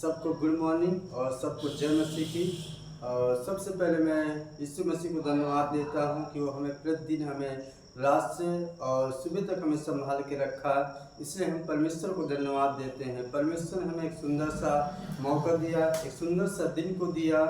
सबको good morning और सबको जय मसीह की। और सबसे पहले मैं यीशु मसीह को धन्यवाद देता हूँ कि वो हमें प्रतिदिन हमें रात से और सुबह तक हमें संभाल के रखा, इसलिए हम परमेश्वर को धन्यवाद देते हैं। परमेश्वर ने हमें एक सुंदर सा मौका दिया, एक सुंदर सा दिन को दिया,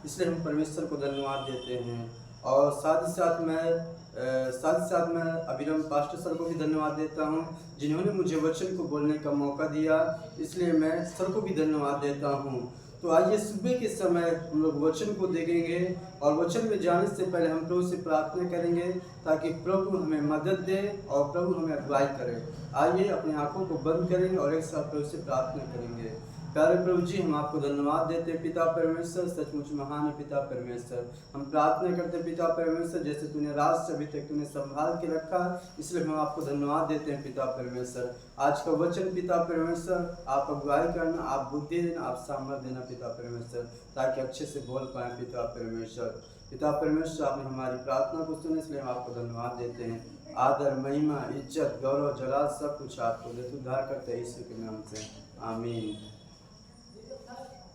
इसलिए हम परमेश्वर को धन्यवाद देते हैं। और साथ ही साथ मैं अभिराम पास्टर सर को भी धन्यवाद देता हूं, जिन्होंने मुझे वचन को बोलने का मौका दिया, इसलिए मैं सर को भी धन्यवाद देता हूं। तो आइए सुबह के समय हम लोग वचन को देखेंगे और वचन में जाने से पहले हम प्रभु से प्रार्थना करेंगे ताकि प्रभु हमें मदद दे और प्रभु हमें अगुवाई करे। आइए अपनी आंखों को बंद करेंगे और एक साथ प्रभु से प्रार्थना करेंगे। प्यारे प्रभु जी, हम आपको धन्यवाद देते हैं पिता परमेश्वर, सचमुच महान है पिता परमेश्वर। हम प्रार्थना करते हैं पिता परमेश्वर, जैसे तूने रात से अभी तक तूने संभाल के रखा, इसलिए हम आपको धन्यवाद देते हैं पिता परमेश्वर। आज का वचन पिता परमेश्वर आप अगुवाई करना, आप बुद्धि देना, आप सामर्थ्य देना पिता परमेश्वर, ताकि अच्छे से बोल पाए पिता परमेश्वर। पिता परमेश्वर, आपने हमारी प्रार्थना को सुना, इसलिए हम आपको धन्यवाद देते हैं। आदर, महिमा, इज्जत, गौरव, जलाल सब कुछ आपको देते, उद्धार करते हैं यीशु के नाम से, आमीन।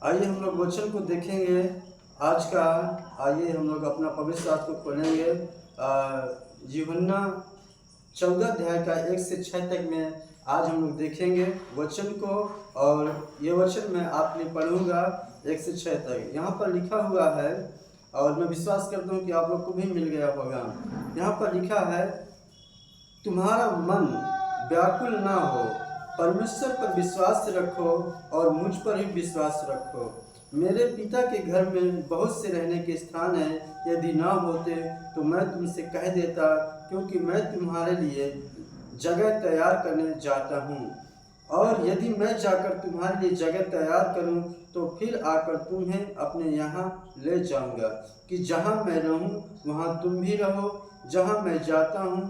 आइए हम लोग वचन को देखेंगे आज का। आइए हम लोग अपना पवित्र शास्त्र को खोलेंगे। यूहन्ना 14 अध्याय का 1 से 6 तक में आज हम लोग देखेंगे वचन को, और ये वचन मैं आपके लिए पढ़ूंगा 1 से 6 तक। यहाँ पर लिखा हुआ है, और मैं विश्वास करता हूँ कि आप लोग को भी मिल गया होगा। यहाँ पर लिखा है, तुम्हारा मन व्याकुल ना हो, परमेश्वर पर विश्वास रखो और मुझ पर ही विश्वास रखो। मेरे पिता के घर में बहुत से रहने के स्थान हैं, यदि ना होते तो मैं तुमसे कह देता, क्योंकि मैं तुम्हारे लिए जगह तैयार करने जाता हूँ। और यदि मैं जाकर तुम्हारे लिए जगह तैयार करूँ तो फिर आकर तुम्हें अपने यहाँ ले जाऊँगा, कि जहाँ मैं रहूँ वहाँ तुम भी रहो। जहाँ मैं जाता हूँ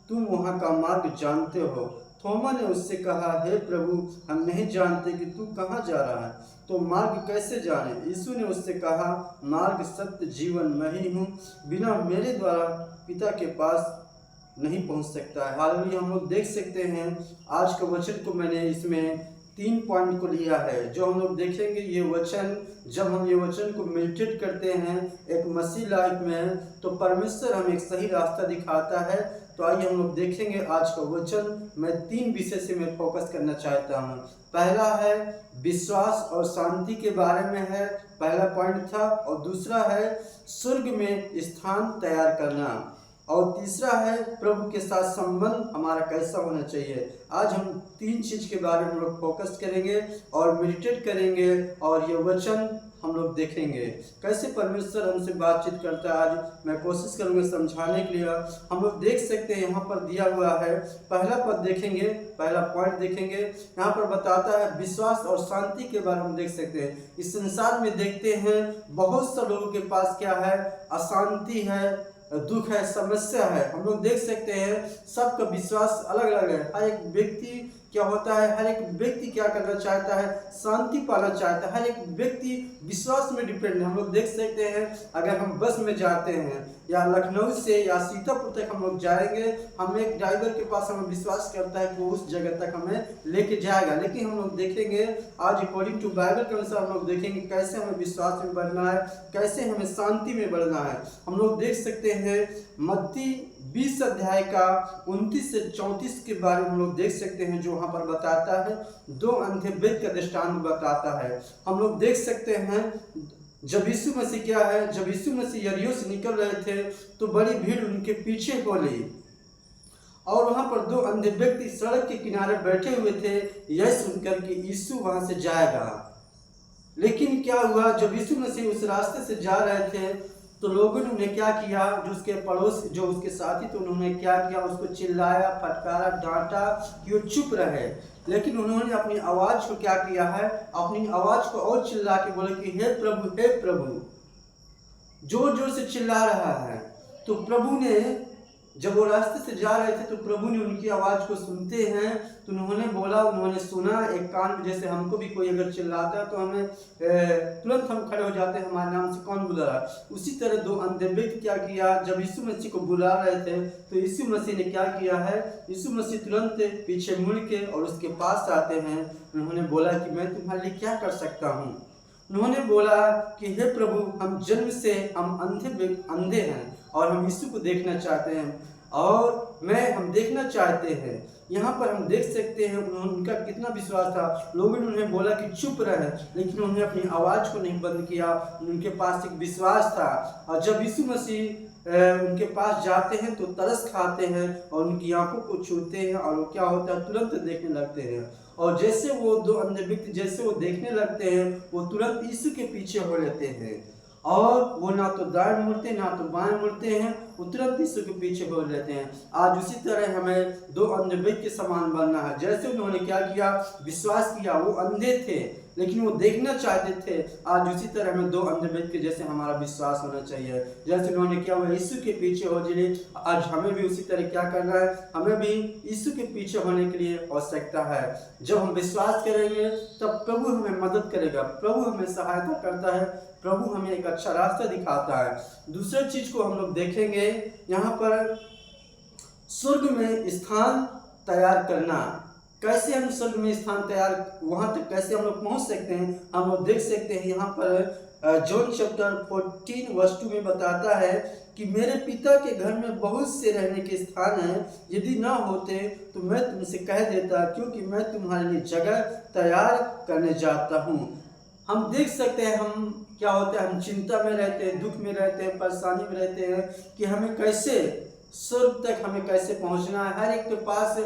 तुम वहाँ का मार्ग जानते हो। थोमा ने उससे कहा, हे प्रभु, हम नहीं जानते कि तू कहाँ जा रहा है, तो मार्ग कैसे जाने? यीशु ने उससे कहा, मार्ग, सत्य, जीवन मैं ही हूँ। बिना मेरे द्वारा पिता के पास नहीं पहुँच सकता है। हालांकि हम लोग देख सकते हैं आज का वचन को मैंने इसमें 3 पॉइंट को लिया है, जो हम लोग देखेंगे। ये वचन, जब हम ये वचन को मेडिटेट करते हैं एक मसीह लाइफ में, तो परमेश्वर हमें एक सही रास्ता दिखाता है। तो आइए हम लोग देखेंगे आज का वचन। मैं 3 विषय से मैं फोकस करना चाहता हूँ। पहला है विश्वास और शांति के बारे में है, पहला पॉइंट था। और दूसरा है स्वर्ग में स्थान तैयार करना। और तीसरा है प्रभु के साथ संबंध हमारा कैसा होना चाहिए। आज हम 3 चीज़ के बारे में हम लोग फोकस करेंगे और मेडिटेट करेंगे, और ये वचन हम लोग देखेंगे कैसे परमेश्वर हमसे बातचीत करता है। आज मैं कोशिश करूंगा समझाने के लिए। हम लोग देख सकते हैं यहाँ पर दिया हुआ है, पहला पद देखेंगे, पहला पॉइंट देखेंगे। यहाँ पर बताता है विश्वास और शांति के बारे में हम देख सकते हैं। इस संसार में देखते हैं बहुत से लोगों के पास क्या है, अशांति है, दुख है, समस्या है। हम लोग देख सकते हैं सबका विश्वास अलग अलग है। हर एक व्यक्ति क्या होता है, हर एक व्यक्ति क्या करना चाहता है, शांति पाना चाहता है। हर एक व्यक्ति विश्वास में डिपेंड है। हम लोग देख सकते हैं अगर हम बस में जाते हैं या लखनऊ से या सीतापुर तक हम लोग जाएंगे, हम एक ड्राइवर के पास हमें विश्वास करता है कि वो उस जगह तक हमें लेके जाएगा। लेकिन हम लोग देखेंगे आज अकॉर्डिंग टू बाइबल के अनुसार हम लोग देखेंगे कैसे हमें विश्वास में बढ़ना है, कैसे हमें शांति में बढ़ना है। हम लोग देख सकते हैं मत्ती 20 अध्याय का 29 से 34 के बारे में हम लोग देख सकते हैं, जो वहाँ पर बताता है 2 अंधे व्यक्ति का दृष्टांत बताता है। हम लोग देख सकते हैं जब यीशु मसीह क्या है, जब यीशु मसीह यरीहो से निकल रहे थे तो बड़ी भीड़ उनके पीछे बोली, और वहाँ पर 2 अंधे व्यक्ति सड़क के किनारे बैठे हुए थे, यह सुनकर कि यीशु वहाँ से जाएगा। लेकिन क्या हुआ, जब यीशु मसीह उस रास्ते से जा रहे थे तो लोगों ने उन्हें क्या किया, जो उसके पड़ोस, जो उसके साथी थे, उन्होंने क्या किया, उसको चिल्लाया, फटकारा, डांटा कि वो चुप रहे। लेकिन उन्होंने अपनी आवाज़ को क्या किया है, अपनी आवाज़ को और चिल्ला के बोले कि हे प्रभु, हे प्रभु, जोर जोर से चिल्ला रहा है। तो प्रभु ने जब वो रास्ते से जा रहे थे तो प्रभु ने उनकी आवाज़ को सुनते हैं तो उन्होंने बोला, उन्होंने सुना। एक कान में जैसे हमको भी कोई अगर चिल्लाता है तो हमें तुरंत हम खड़े हो जाते हैं, हमारे नाम से कौन बुला रहा है। उसी तरह दो अंधे व्यक्ति क्या किया, जब यीशु मसीह को बुला रहे थे तो यीशु मसीह ने क्या किया है, यीशु मसीह तुरंत पीछे मुड़ के और उसके पास आते हैं। उन्होंने बोला कि मैं तुम्हारे लिए क्या कर सकता हूँ। उन्होंने बोला कि हे प्रभु, हम जन्म से हम अंधे हैं और हम यीशु को देखना चाहते हैं और हम देखना चाहते हैं। यहाँ पर हम देख सकते हैं उनका कितना विश्वास था। लोगों ने उन्हें बोला कि चुप रहे, लेकिन उन्होंने अपनी आवाज़ को नहीं बंद किया। उनके पास एक विश्वास था और जब यीशु मसीह उनके पास जाते हैं तो तरस खाते हैं और उनकी आंखों को छूते हैं और वो क्या होता है, तुरंत देखने लगते हैं। और जैसे वो दो अंधे व्यक्ति जैसे वो देखने लगते हैं, वो तुरंत यीशु के पीछे हो लेते हैं और वो ना तो दाएं मुड़ते ना तो बाएं मुड़ते हैं, वो तुरंत यीशु के पीछे हो लेते हैं। आज उसी तरह हमें दो अंधे व्यक्ति के समान बनना है। जैसे उन्होंने क्या किया, विश्वास किया, वो अंधे थे लेकिन वो देखना चाहते थे। आज उसी तरह हमें दो अंधे व्यक्ति जैसे हमारा विश्वास होना चाहिए। जैसे उन्होंने किया वो यीशु के पीछे हो लिए, आज हमें भी उसी तरह क्या करना है, हमें भी यीशु के पीछे होने के लिए आवश्यकता है। जब हम विश्वास करेंगे तब प्रभु हमें मदद करेगा, प्रभु हमें सहायता करता है, प्रभु हमें एक अच्छा रास्ता दिखाता है। दूसरी चीज को हम लोग देखेंगे, यहाँ पर स्वर्ग में स्थान तैयार करना। कैसे हम स्वर्ग में स्थान तैयार, वहां तक कैसे हम लोग पहुंच सकते हैं, हम लोग देख सकते हैं। यहाँ पर जॉन चैप्टर 14 वर्स 2 में बताता है कि मेरे पिता के घर में बहुत से रहने के स्थान हैं, यदि ना होते तो मैं तुमसे कह देता, क्योंकि मैं तुम्हारे लिए जगह तैयार करने जाता हूँ। हम देख सकते हैं हम क्या होता है, हम चिंता में रहते हैं, दुख में रहते हैं, परेशानी में रहते हैं कि हमें कैसे स्वर्ग तक हमें कैसे पहुंचना है। हर एक के पास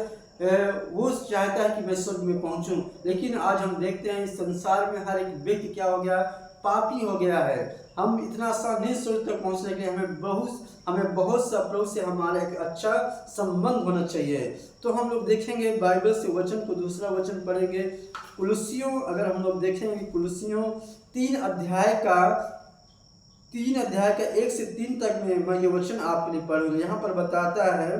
वो चाहता है कि मैं स्वर्ग में पहुंचूं, लेकिन आज हम देखते हैं इस संसार में हर एक व्यक्ति क्या हो गया, पापी हो गया है। हम इतना आसान नहीं स्वर्ग तक पहुंचने के लिए हमें बहुत सा प्रभु से हमारा एक अच्छा संबंध होना चाहिए। तो हम लोग देखेंगे बाइबल से वचन को, दूसरा वचन पढ़ेंगे कुलुसियों। अगर हम लोग देखेंगे कुलुसियों 3 अध्याय का 1 से 3 तक में मैं ये वचन आपके लिए पढ़ूंगा। यहाँ पर बताता है,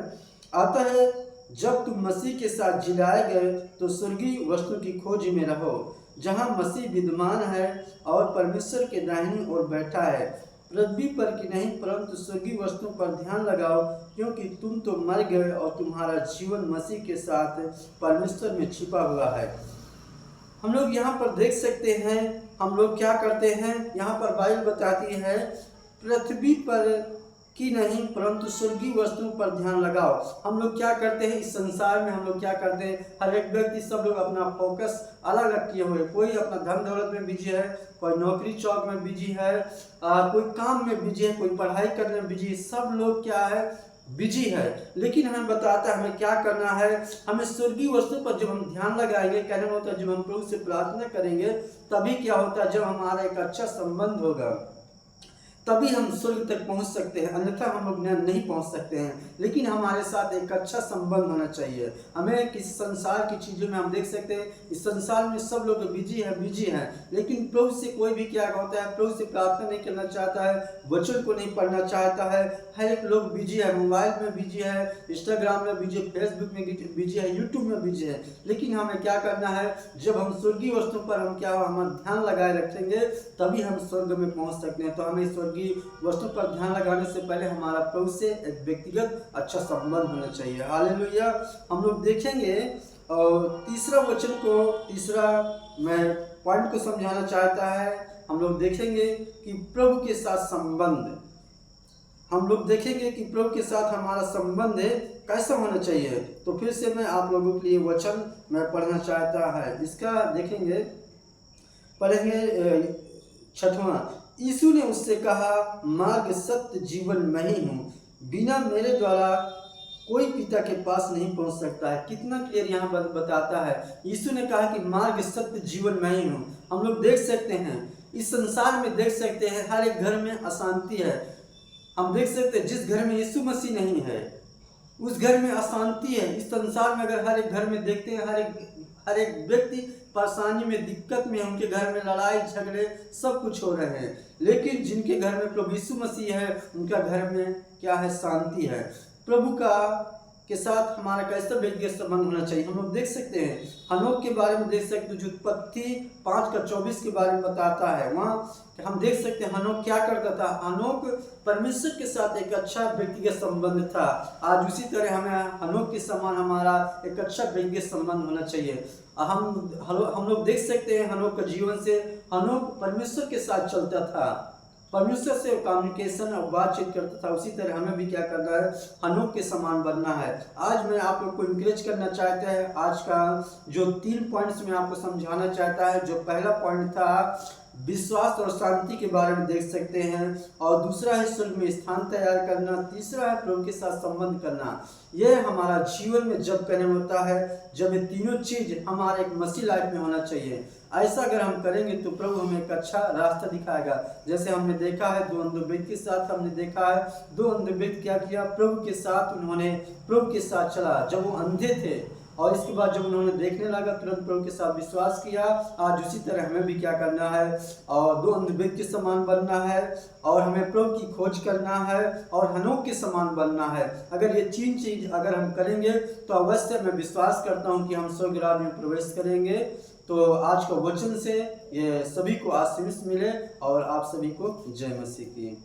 आता है जब तुम मसीह के साथ जिलाए गए तो स्वर्गीय वस्तु की खोज में रहो, जहाँ मसीह विद्यमान है और परमेश्वर के दाहिनी ओर बैठा है। पृथ्वी पर की नहीं परंतु स्वर्गीय वस्तुओं पर ध्यान लगाओ, क्योंकि तुम तो मर गए और तुम्हारा जीवन मसीह के साथ परमेश्वर में छिपा हुआ है। हम लोग यहाँ पर देख सकते हैं हम लोग क्या करते हैं। यहाँ पर बाइबल बताती है पृथ्वी पर कि नहीं परंतु स्वर्गीय वस्तुओं पर ध्यान लगाओ। हम लोग क्या करते हैं इस संसार में, हम लोग क्या करते हैं, हर एक व्यक्ति, सब लोग अपना फोकस अलग अलग किए हुए। कोई अपना धन दौलत में बिजी है, कोई नौकरी चौक में बिजी है, कोई काम में बिजी है, कोई पढ़ाई करने में बिजी है। सब लोग क्या है, बिजी है। लेकिन हमें बताता है हमें क्या करना है, हमें स्वर्गीय वस्तु पर जब हम ध्यान लगाएंगे, कहने में होता है जब हम प्रभु से प्रार्थना करेंगे तभी क्या होता है, जब हमारा एक अच्छा संबंध होगा तभी हम स्वर्ग तक पहुंच सकते हैं, अन्यथा हम लोग नहीं पहुंच सकते हैं। लेकिन हमारे साथ एक अच्छा संबंध होना चाहिए। हमें किसी संसार की चीज़ों में हम देख सकते हैं इस संसार में सब लोग बिजी हैं, लेकिन प्रभु से कोई भी क्या होता है, प्रभु से प्रार्थना नहीं करना चाहता है, वचन को नहीं पढ़ना चाहता है। हर एक लोग बिजी है, मोबाइल में बिजी है, इंस्टाग्राम में बिजी है, फेसबुक में बिजी है, यूट्यूब में बिजी है। लेकिन हमें क्या करना है, जब हम स्वर्गीय वस्तु पर हम ध्यान लगाए रखेंगे तभी हम स्वर्ग में पहुंच सकते हैं। तो हमें स्वर्गीय वस्तु पर ध्यान लगाने से पहले हमारा प्रभु से एक व्यक्तिगत अच्छा संबंध होना चाहिए। हालेलुया। हम लोग देखेंगे और तीसरा मैं पॉइंट को समझाना चाहता है। हम लोग देखेंगे कि प्रभु के साथ संबंध, हम लोग देखेंगे कि प्रभु के साथ हमारा संबंध कैसा होना चाहिए। तो फिर से मैं आप लोगों के लिए वचन मैं पढ़ना चाहता है, इसका देखेंगे, पढ़ेंगे 6वां। यीशु ने उससे कहा, मार्ग सत्य जीवन मैं ही हूँ, बिना मेरे द्वारा कोई पिता के पास नहीं पहुँच सकता है। कितना क्लियर यहाँ बताता है। यीशु ने कहा कि मार्ग सत्य जीवन मैं ही हूँ। हम लोग देख सकते हैं इस संसार में, देख सकते हैं हर एक घर में अशांति है। हम देख सकते हैं जिस घर में यीशु मसीह नहीं है उस घर में अशांति है। इस संसार में अगर हर एक घर में देखते हैं हर एक व्यक्ति परेशानी में, दिक्कत में, उनके घर में लड़ाई झगड़े सब कुछ हो रहे हैं। लेकिन जिनके घर में प्रभु यीशु मसीह है उनका घर में क्या है, शांति है। प्रभु का के साथ हमारा कैसा व्यक्तिगत संबंध होना चाहिए। हम लोग देख सकते हैं हनोक के बारे में, देख सकते हैं जो उत्पत्ति 5:24 के बारे में बताता है। वहाँ हम देख सकते हैं हनोक क्या करता था। हनोक परमेश्वर के साथ एक अच्छा व्यक्तिगत संबंध था। आज उसी तरह हमें हनोक के समान हमारा एक अच्छा व्यक्तिगत संबंध होना चाहिए। हम लोग देख सकते हैं हनोक का जीवन से, हनोक परमेश्वर के साथ चलता था, परमेश्वर से कम्युनिकेशन और बातचीत करता था। उसी तरह हमें भी क्या करना है, हनोक के समान बनना है। आज मैं आप लोग को इंकरेज करना चाहता है। आज का जो 3 पॉइंट्स में आपको समझाना चाहता है। जो पहला पॉइंट था विश्वास और शांति के बारे में देख सकते हैं, और दूसरा है स्वर्ग में स्थान तैयार करना, तीसरा है प्रभु के साथ संबंध करना। यह हमारा जीवन में जब करना होता है, जब ये तीनों चीज हमारे एक मसीह लाइफ में होना चाहिए। ऐसा अगर हम करेंगे तो प्रभु हमें एक अच्छा रास्ता दिखाएगा। जैसे हमने देखा है 2 अंधे व्यक्ति के साथ, हमने देखा है 2 अंधे व्यक्ति क्या किया, प्रभु के साथ उन्होंने प्रभु के साथ चला जब वो अंधे थे, और इसके बाद जब उन्होंने देखने लगा तुरंत प्रभु के साथ विश्वास किया। आज उसी तरह हमें भी क्या करना है, और 2 अंधे व्यक्ति के समान बनना है, और हमें प्रभु की खोज करना है, और हनोक के समान बनना है। अगर ये 3 चीज अगर हम करेंगे तो अवश्य मैं विश्वास करता हूँ कि हम स्वर्ग राज्य में प्रवेश करेंगे। तो आज का वचन से ये सभी को आशीष मिले, और आप सभी को जय मसीह की।